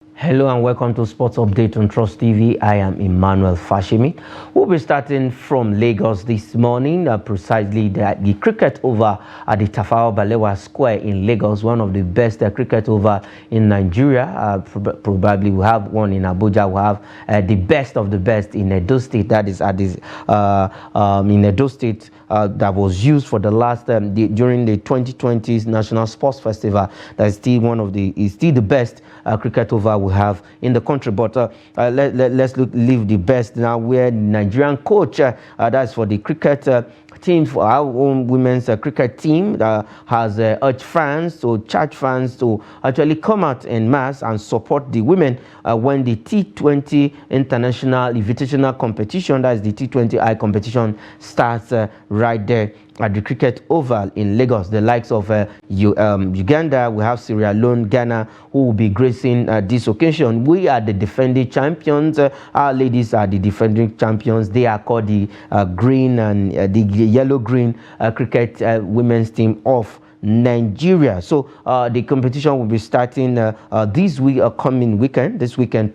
Hello and welcome to Sports Update on Trust TV. I am Emmanuel Fashimi. We'll be starting from Lagos this morning, precisely the cricket over at the Tafawa Balewa Square in Lagos, one of the best cricket over in Nigeria. Probably we have one in Abuja. We have the best of the best in Edo State. That is at this in Edo State that was used for the last during the 2020 National Sports Festival. That is still the best cricket over we have in the country. But let's leave the best now, where the Nigerian coach that's for the cricket team, for our own women's cricket team, that has urged fans to charge fans to actually come out en masse and support the women when the T20 international invitational competition, that is the T20i competition, starts right there at the Cricket Oval in Lagos. The likes of Uganda, we have Sierra Leone, Ghana, who will be gracing this occasion. We are the defending champions. Our ladies are the defending champions. They are called the green and the yellow-green cricket women's team of Nigeria. So the competition will be starting this weekend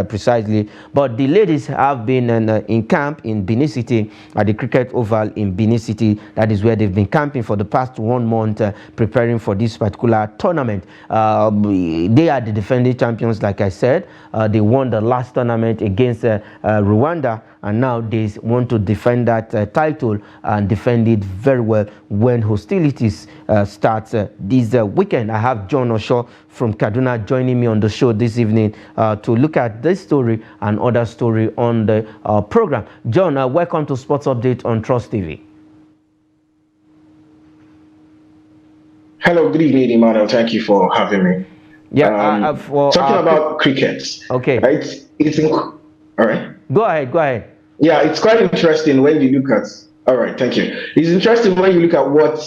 precisely. But the ladies have been in camp in Benin City at the Cricket Oval in Benin City. That is where they've been camping for the past 1 month, preparing for this particular tournament. They are the defending champions, like I said. They won the last tournament against Rwanda, and now they want to defend that title and defend it very well when hostilities start this weekend. I have John Osho from Kaduna joining me on the show this evening to look at this story and other story on the program. John, welcome to Sports Update on Trust TV. Hello, good evening, Emmanuel. Thank you for having me. Yeah, talking about cricket. Okay. Right? All right. Go ahead. Yeah, it's quite interesting when you look at. All right, thank you. It's interesting when you look at what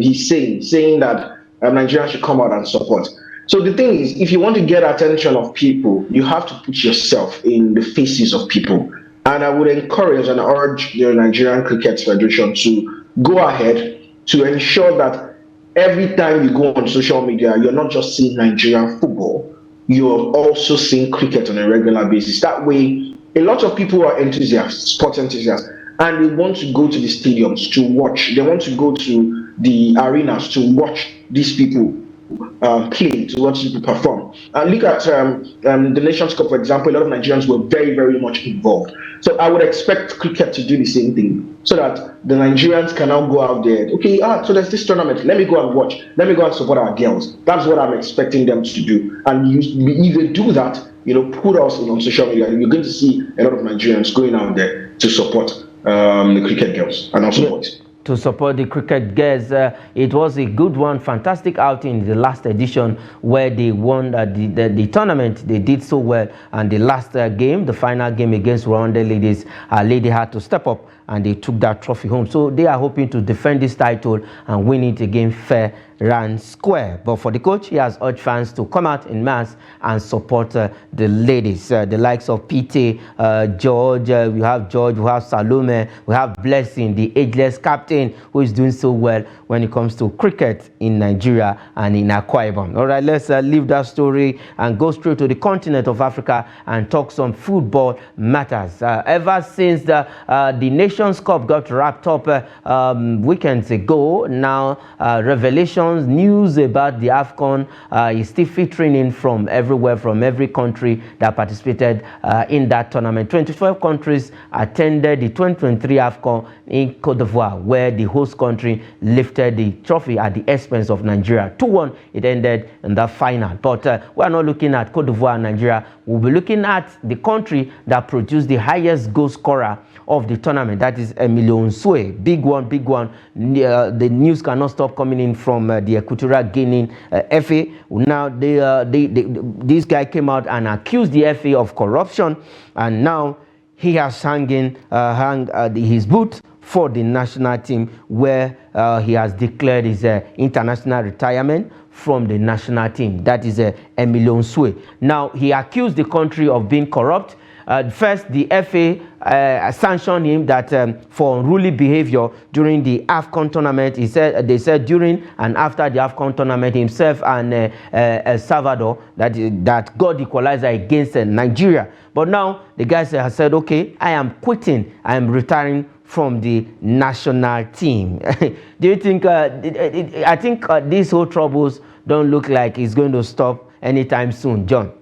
he's saying that Nigerians should come out and support. So the thing is, if you want to get attention of people, you have to put yourself in the faces of people. And I would encourage and urge the Nigerian Cricket Federation to go ahead to ensure that every time you go on social media, you're not just seeing Nigerian football, you're also seeing cricket on a regular basis. That way, a lot of people are enthusiasts, sports enthusiasts, and they want to go to the stadiums to watch. They want to go to the arenas to watch these people play, to watch people perform. And look at the Nations Cup, for example. A lot of Nigerians were very, very much involved. So I would expect cricket to do the same thing, so that the Nigerians can now go out there. Okay, so there's this tournament. Let me go and watch. Let me go and support our girls. That's what I'm expecting them to do. And if they do that, put us on social media, you're going to see a lot of Nigerians going out there to support the cricket girls and also boys. To support the cricket girls. It was a good one, fantastic outing in the last edition where they won the tournament. They did so well, and the last game, the final game against Rwanda ladies, lady had to step up and they took that trophy home. So they are hoping to defend this title and win it again fair and square. But for the coach, he has urged fans to come out in mass and support the ladies. The likes of Pete, George, we have Salome, we have Blessing, the ageless captain, who is doing so well when it comes to cricket in Nigeria and in Akwa Ibom. All right, let's leave that story and go straight to the continent of Africa and talk some football matters. Ever since the Nations Cup got wrapped up weekends ago, now revelations, news about the AFCON is still filtering in from everywhere, from every country that participated in that tournament. 25 countries attended the 2023 AFCON in Cote d'Ivoire, where the host country lifted the trophy at the expense of Nigeria. 2-1, it ended in the final. But we're not looking at Cote d'Ivoire and Nigeria. We'll be looking at the country that produced the highest goal scorer of the tournament. That is Emilio Nsue. Big one. The news cannot stop coming in from the Equatorial Guinea FA. Now this guy came out and accused the FA of corruption, and now he has hung his boot for the national team, where he has declared his international retirement from the national team. That is Emilio Nsue. Now he accused the country of being corrupt. First, the FA sanctioned him that for unruly behavior during the AFCON tournament. They said during and after the AFCON tournament, himself and El Salvador that got the equalizer against Nigeria. But now the guys have said, okay, I am quitting. I am retiring from the national team. Do you think? I think these whole troubles don't look like it's going to stop anytime soon, John.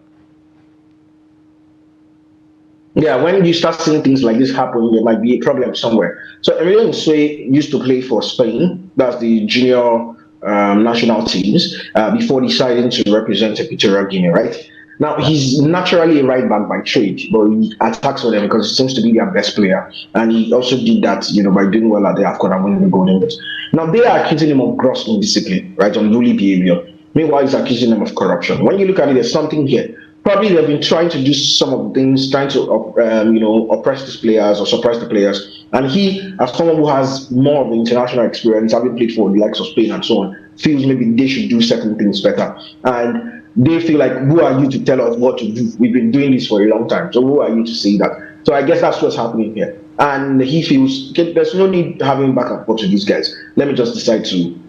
Yeah, when you start seeing things like this happen, there might be a problem somewhere. So Emilio Nsue used to play for Spain. That's the junior national teams before deciding to represent Equatorial Guinea, right? Now, he's naturally a right back by trade, but he attacks for them because he seems to be their best player. And he also did that, by doing well at the AFCON and winning the Golden Boot. Now, they are accusing him of gross indiscipline, right, unruly behavior. Meanwhile, he's accusing them of corruption. When you look at it, there's something here. Probably they've been trying to do some of the things, trying to, oppress these players or suppress the players. And he, as someone who has more of the international experience, having played for the likes of Spain and so on, feels maybe they should do certain things better. And they feel like, who are you to tell us what to do? We've been doing this for a long time. So who are you to say that? So I guess that's what's happening here. And he feels, okay, there's no need having back and forth to these guys. Let me just decide to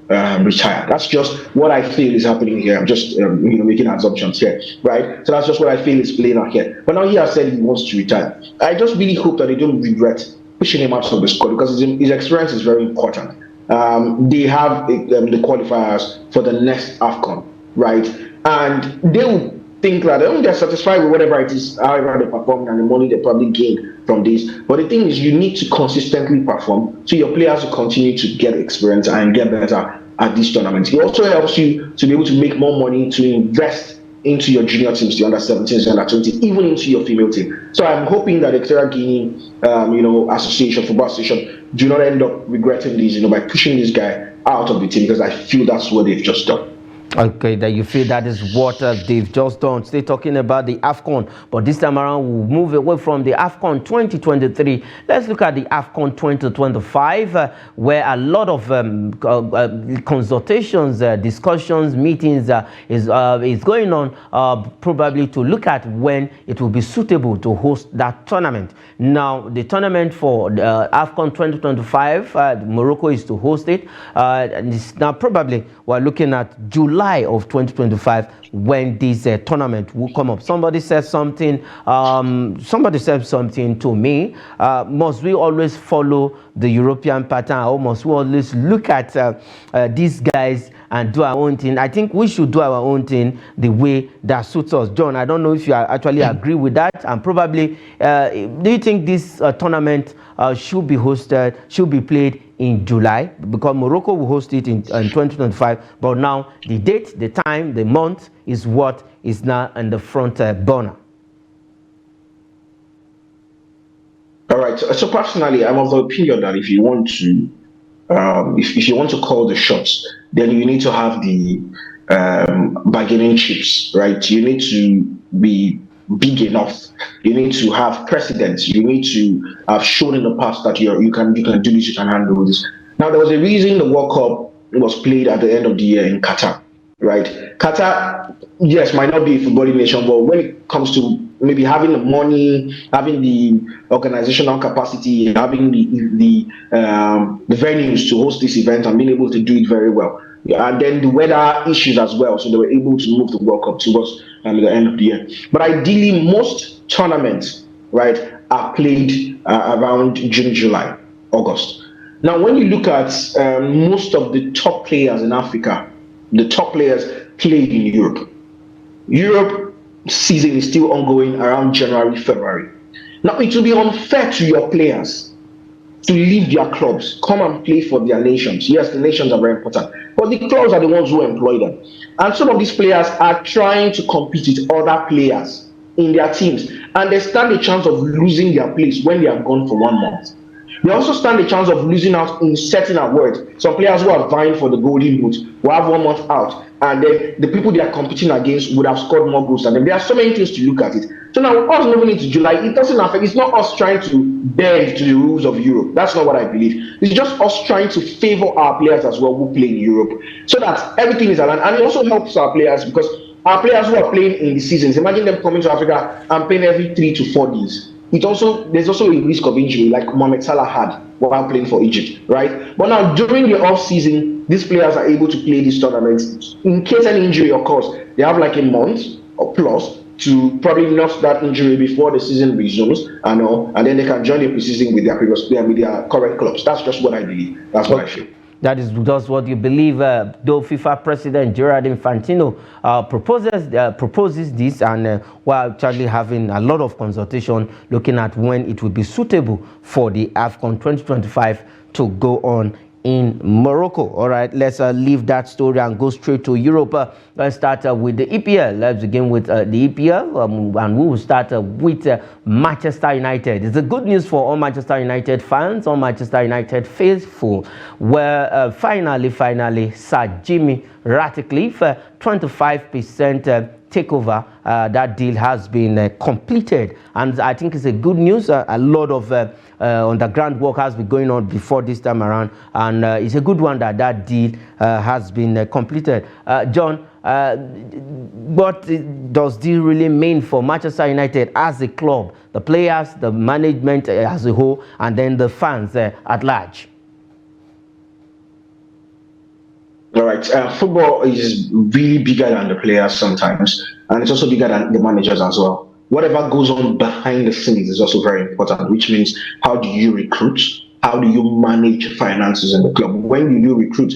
retire. That's just what I feel is happening here. I'm just making assumptions here, right? So that's just what I feel is playing out here. But now he has said he wants to retire. I just really hope that they don't regret pushing him out of the squad because his experience is very important. They have the qualifiers for the next AFCON, right? And they will think that they're satisfied with whatever it is, however they perform, and the money they probably gain from this. But the thing is, you need to consistently perform so your players will continue to get experience and get better at these tournaments. It also helps you to be able to make more money to invest into your junior teams, the under 17s, the under 20, even into your female team. So I'm hoping that the Equatorial Guinea, Association, Football Association, do not end up regretting this, by pushing this guy out of the team, because I feel that's what they've just done. Okay, that you feel that is what they've just done. Still talking about the AFCON, but this time around we'll move away from the AFCON 2023. Let's look at the AFCON 2025, where a lot of consultations, discussions, meetings is going on, probably to look at when it will be suitable to host that tournament. Now, the tournament for the AFCON 2025, Morocco is to host it. Now, probably we're looking at July of 2025 when this tournament will come up. Somebody said something. Somebody said something to me. Must we always follow the European pattern, or must we always look at these guys and do our own thing? I think we should do our own thing the way that suits us. John, I don't know if you actually agree with that. And probably, do you think this tournament should be hosted, should be played in July? Because Morocco will host it in 2025, but now the date, the time, the month is what is now in the front burner. All right. So personally, I'm of the opinion that if you want to, if you want to call the shots, then you need to have the bargaining chips, right? You need to be big enough. You need to have precedence. You need to have shown in the past that you can do this, you can handle this. Now, there was a reason the World Cup was played at the end of the year in Qatar, right? Qatar, yes, might not be a footballing nation, but when it comes to maybe having the money, having the organizational capacity, having the venues to host this event and being able to do it very well. And then the weather issues as well, so they were able to move the World Cup towards the end of the year. But ideally, most tournaments, right, are played around June, July, August. Now, when you look at most of the top players in Africa, the top players played in Europe. Europe season is still ongoing around January, February. Now, it will be unfair to your players to leave their clubs, come and play for their nations. Yes, the nations are very important, but the clubs are the ones who employ them. And some of these players are trying to compete with other players in their teams, and they stand a chance of losing their place when they are gone for 1 month. They also stand a chance of losing out in certain awards. Some players who are vying for the Golden Boot will have 1 month out, and then the people they are competing against would have scored more goals than them. There are so many things to look at it. So now, us moving into July, it doesn't affect. It's not us trying to bend to the rules of Europe. That's not what I believe. It's just us trying to favor our players as well who play in Europe, so that everything is aligned. And it also helps our players because our players who are playing in the seasons, imagine them coming to Africa and playing every 3 to 4 days. There's also a risk of injury, like Mohamed Salah had while playing for Egypt, right? But now during the off season, these players are able to play these tournaments. In case any injury occurs, they have like a month or plus to probably nurse that injury before the season resumes, and then they can join the preseason with their previous player, with their current clubs. That's just what I believe. That's what I feel. That is just what you believe. Though FIFA President Gerard Infantino proposes this, and we're actually having a lot of consultation looking at when it will be suitable for the AFCON 2025 to go on in Morocco. All right, let's leave that story and go straight to Europe. Let's start with the EPL. Let's begin with the EPL, and we will start with Manchester United. It's a good news for all Manchester United fans, all Manchester United faithful, where finally, Sir Jimmy Ratcliffe, 25% takeover, that deal has been completed, and I think it's a good news. A lot of underground work has been going on before this time around, and it's a good one that deal has been completed. John, what does this really mean for Manchester United as a club, the players, the management as a whole, and then the fans at large? All right. Football is really bigger than the players sometimes, and it's also bigger than the managers as well. Whatever goes on behind the scenes is also very important, which means how do you recruit? How do you manage finances in the club? When you recruit,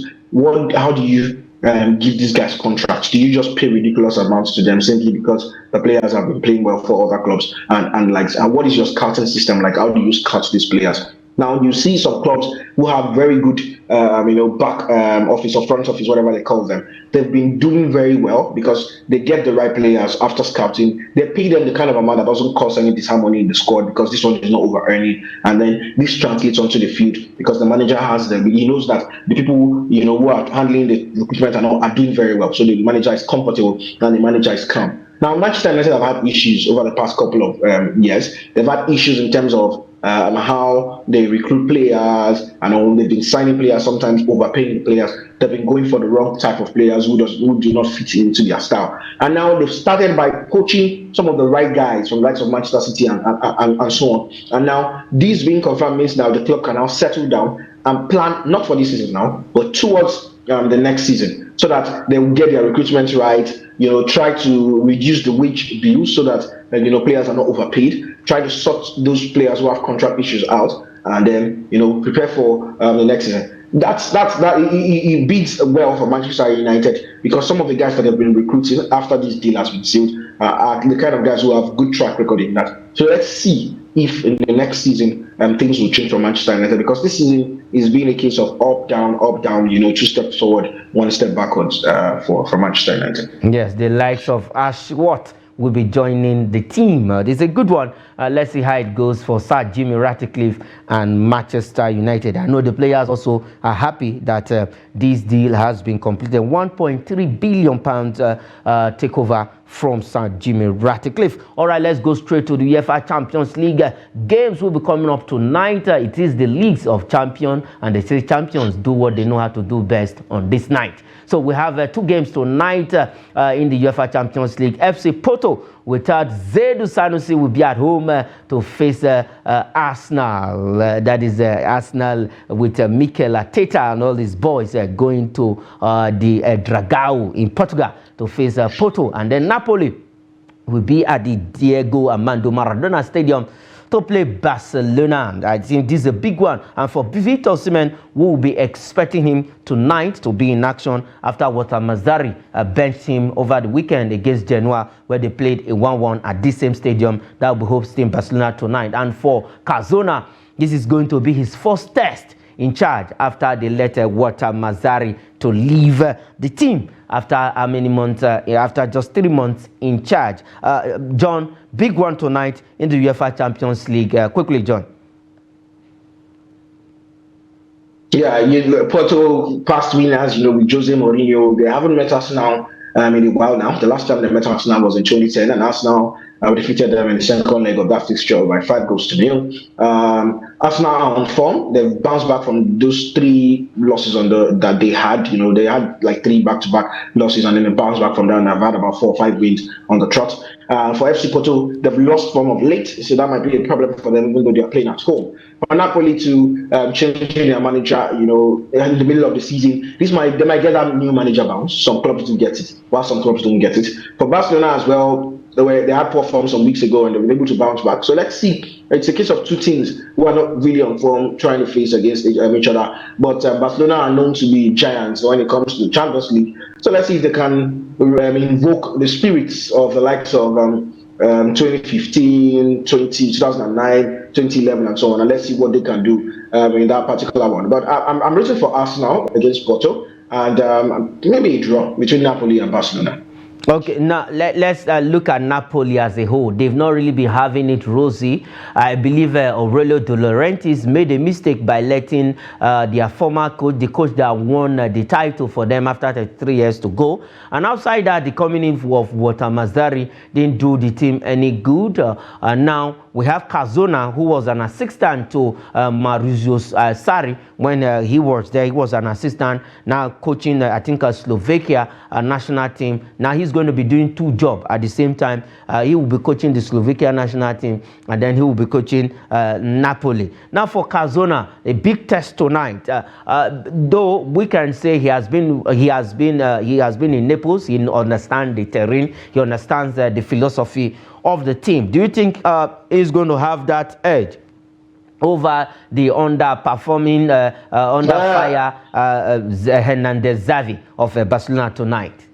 how do you give these guys contracts? Do you just pay ridiculous amounts to them simply because the players have been playing well for other clubs? And what is your scouting system like? How do you scout these players? Now, you see some clubs who have very good, back office or front office, whatever they call them. They've been doing very well because they get the right players after scouting. They pay them the kind of amount that doesn't cause any disharmony in the squad because this one is not over-earning. And then this translates onto the field because the manager has them. He knows that the people who are handling the recruitment and all are doing very well. So the manager is comfortable and the manager is calm. Now, Manchester United have had issues over the past couple of years. They've had issues in terms of how they recruit players, and they've been signing players, sometimes overpaying the players. They've been going for the wrong type of players who do not fit into their style. And now they've started by poaching some of the right guys from the likes of Manchester City and so on. And now this being confirmed means now the club can now settle down and plan not for this season now, but towards the next season, so that they will get their recruitment right. Try to reduce the wage bill so that players are not overpaid. Try to sort those players who have contract issues out, and then prepare for the next season. It bids well for Manchester United because some of the guys that have been recruiting after this deal has been sealed are the kind of guys who have good track record in that. So let's see if in the next season things will change for Manchester United, because this season is being a case of up down, 2 steps forward, 1 step backwards for Manchester United. Yes, the likes of Ashworth will be joining the team. This is a good one. Let's see how it goes for Sir Jimmy Ratcliffe and Manchester United. I know the players also are happy that this deal has been completed. £1.3 billion takeover from Sir Jimmy Ratcliffe. All right, let's go straight to the UEFA Champions League. Games will be coming up tonight. It is the leagues of champions, and they say champions do what they know how to do best on this night. So we have 2 games tonight in the UEFA Champions League. FC Porto without Zedu Sanusi will be at home to face Arsenal. That is Arsenal with Mikel Arteta and all these boys going to the Dragao in Portugal to face Porto. And then Napoli will be at the Diego Armando Maradona Stadium to play Barcelona. I think this is a big one. And for Victor Osimhen, we will be expecting him tonight to be in action after Walter Mazzarri benched him over the weekend against Genoa, where they played a 1-1 at this same stadium. That will be hosting Barcelona tonight. And for Cazorla, this is going to be his first test in charge after they let Walter Mazzarri to leave the team after how many months? After just 3 months in charge. John, big one tonight in the UEFA Champions League. Quickly, John. Yeah, Porto past winners, with Jose Mourinho. They haven't met Arsenal in a while now. The last time they met Arsenal was in 2010, and Arsenal defeated them in the second leg of that fixture by 5 goals to 0. Arsenal are on form. They've bounced back from those 3 losses that they had. They had like 3 back-to-back losses, and then they bounced back from that, and have had about 4 or 5 wins on the trot. For FC Porto, they've lost form of late, so that might be a problem for them, even though they are playing at home. For Napoli to change their manager, in the middle of the season, they might get that new manager bounce. Some clubs do get it, while some clubs don't get it. For Barcelona as well, they had poor form some weeks ago, and they were able to bounce back. So let's see. It's a case of 2 teams who are not really on form, trying to face against each other. But Barcelona are known to be giants when it comes to the Champions League. So let's see if they can invoke the spirits of the likes of 2015, 2009, 2011, and so on. And let's see what they can do in that particular one. But I'm rooting for Arsenal against Porto, and maybe a draw between Napoli and Barcelona. Okay, now let's look at Napoli as a whole. They've not really been having it rosy. I believe Aurelio De Laurentiis made a mistake by letting their former coach, the coach that won the title for them after 3 years to go. And outside that, the coming in of Walter Mazzarri didn't do the team any good. Now we have Cazorla, who was an assistant to Maurizio Sarri when he was there. He was an assistant, now coaching, I think, Slovakia national team. Now he's going to be doing 2 jobs at the same time. He will be coaching the Slovakia national team, and then he will be coaching Napoli. Now for Cazorla, a big test tonight. Though we can say he has been in Naples. He understands the terrain. He understands the philosophy of the team. Do you think he's going to have that edge over the underperforming, under fire Hernandez Xavi of Barcelona tonight?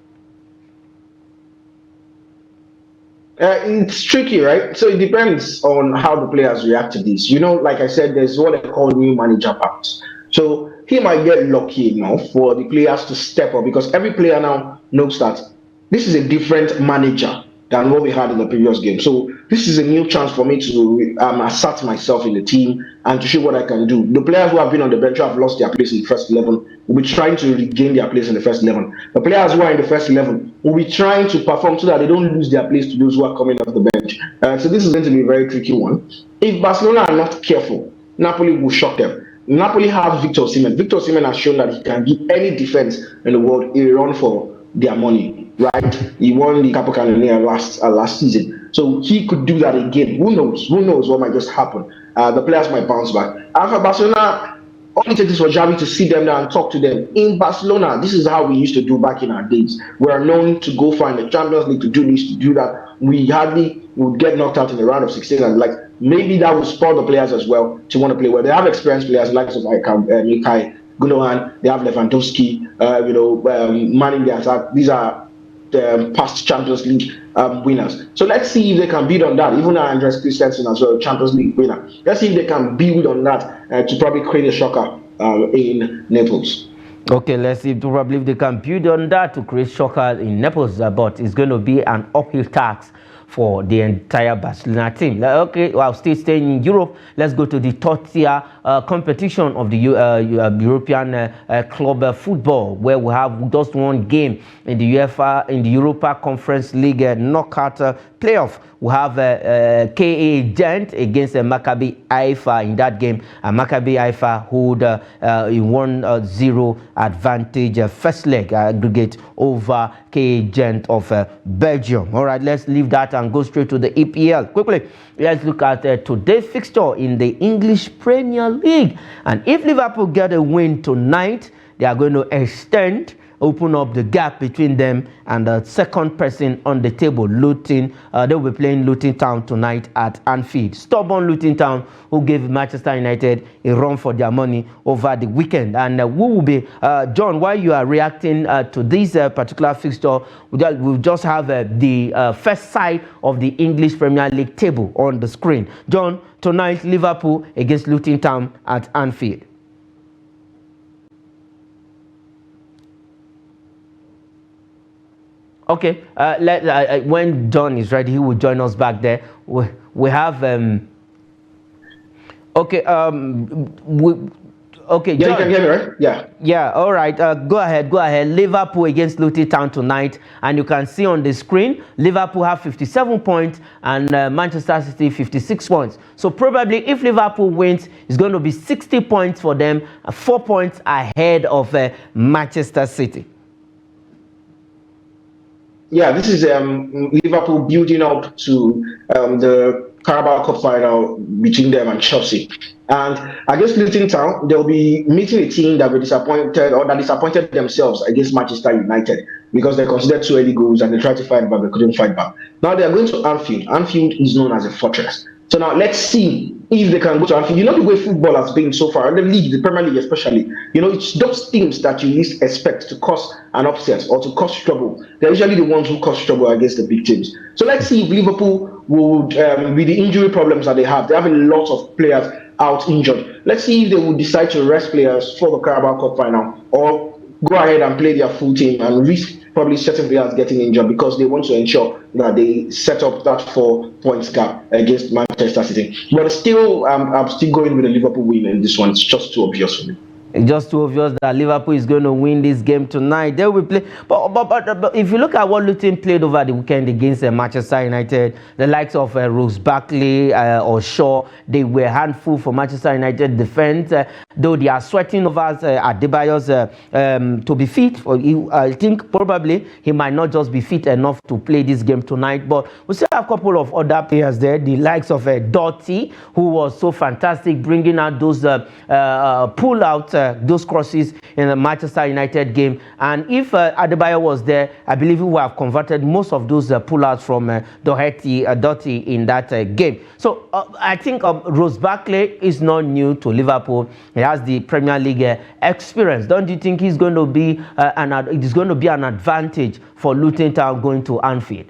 It's tricky, right? So it depends on how the players react to this. Like I said, there's what I call new manager bounce. So he might get lucky enough for the players to step up, because every player now knows that this is a different manager than what we had in the previous game. So this is a new chance for me to assert myself in the team and to show what I can do. The players who have been on the bench, who have lost their place in the first 11, will be trying to regain their place in the first 11. The players who are in the first 11 will be trying to perform so that they don't lose their place to those who are coming off the bench. So this is going to be a very tricky one. If Barcelona are not careful, Napoli will shock them. Napoli have Victor Osimhen. Victor Osimhen has shown that he can give any defense in the world a run for their money, right? He won the Capo Cannoniere last season, so he could do that again. Who knows what might just happen. The players might bounce back. And for Barcelona, all it takes is for Xavi to sit them down and talk to them. In Barcelona, this is how we used to do back in our days. We are known to go find the Champions League, to do this, to do that. We hardly would get knocked out in the round of 16, and maybe that will spur the players as well to want to play well. They have experienced players like Ilkay Gundogan, they have Lewandowski, manning the attack. These are past Champions League winners. So let's see if they can build on that. Even Andres Christensen as well, Champions League winner. Let's see if they can build on that to probably create a shocker in Naples. Okay, let's see probably if they can build on that to create shocker in Naples, but it's going to be an uphill task for the entire Barcelona team. Okay, well, still staying in Europe, let's go to the third tier competition of the European club football, where we have just one game in the Europa Conference League knockout playoff. We have KA Gent against Maccabi Haifa in that game, and Maccabi Haifa hold a 1-0 advantage first leg aggregate over KA Gent of Belgium. All right, let's leave that and go straight to the EPL. Quickly, let's look at today's fixture in the English Premier League. And if Liverpool get a win tonight, they are going to open up the gap between them and the second person on the table, Luton. They will be playing Luton Town tonight at Anfield. Stubborn Luton Town, who gave Manchester United a run for their money over the weekend. And who will be, John, while you are reacting to this particular fixture, we'll just have the first side of the English Premier League table on the screen. John, tonight, Liverpool against Luton Town at Anfield. Okay, when John is ready, he will join us back there. We have Okay, Yeah, John. you can hear me, right? Yeah. Yeah, all right. Go ahead. Liverpool against Luton Town tonight. And you can see on the screen, Liverpool have 57 points and Manchester City 56 points. So probably if Liverpool wins, it's going to be 60 points for them, 4 points ahead of Manchester City. Yeah, this is Liverpool building up to the Carabao Cup final between them and Chelsea. And against Luton Town, they'll be meeting a team that were disappointed or that disappointed themselves against Manchester United because they considered 2 early goals and they tried to fight back, they couldn't fight back. Now they are going to Anfield. Anfield is known as a fortress. So now let's see if they can go to Anfield. You know the way football has been so far, the league, the Premier League especially, you know, it's those teams that you least expect to cause an upset or to cause trouble. They're usually the ones who cause trouble against the big teams. So let's see if Liverpool would, with the injury problems that they have a lot of players out injured. Let's see if they would decide to rest players for the Carabao Cup final or go ahead and play their full team and risk probably certain players getting injured because they want to ensure that they set up that 4 points gap against Manchester City. But still, I'm still going with the Liverpool win in this one. It's just too obvious for me. It's just too obvious that Liverpool is going to win this game tonight. They will play. But if you look at what Luton played over the weekend against Manchester United, the likes of Rose Barkley or Shaw, they were handful for Manchester United defense. Though they are sweating over Adebayo's to be fit. I think probably he might not just be fit enough to play this game tonight. But we still have a couple of other players there. The likes of Doherty, who was so fantastic, bringing out those pull out those crosses in the Manchester United game. And if Adebayo was there, I believe he would have converted most of those pull-outs from Doherty in that game. So I think Rose Barkley is not new to Liverpool. He has the Premier League experience. Don't you think he's going to be it is going to be an advantage for Luton Town going to Anfield?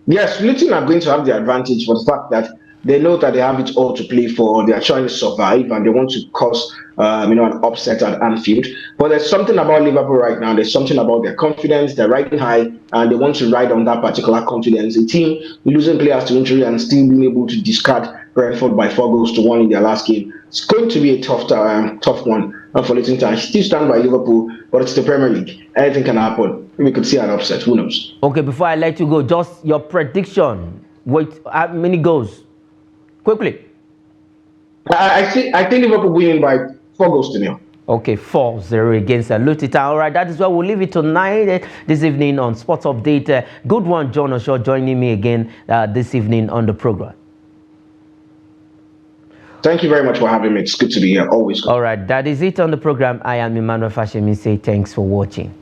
Yes, Luton are going to have the advantage for the fact that they know that they have it all to play for. They are trying to survive and they want to cause an upset at Anfield. But there's something about Liverpool right now. There's something about their confidence. They're riding high and they want to ride on that particular confidence. A team losing players to injury and still being able to discard Brentford by 4-1 in their last game. It's going to be a tough one for Luton Town. I still stand by Liverpool, but it's the Premier League. Anything can happen. We could see an upset. Who knows? Okay, before I let you go, just your prediction. Wait, how many goals? Quickly. I think Liverpool winning by 4-0. Okay, 4-0 against Luton Town. All right, that is where we'll leave it tonight, this evening on Sports Update. Good one, John Oshaw, joining me again this evening on the program. Thank you very much for having me. It's good to be here. Always good. All right, that is it on the program. I am Emmanuel Fashemi. Say thanks for watching.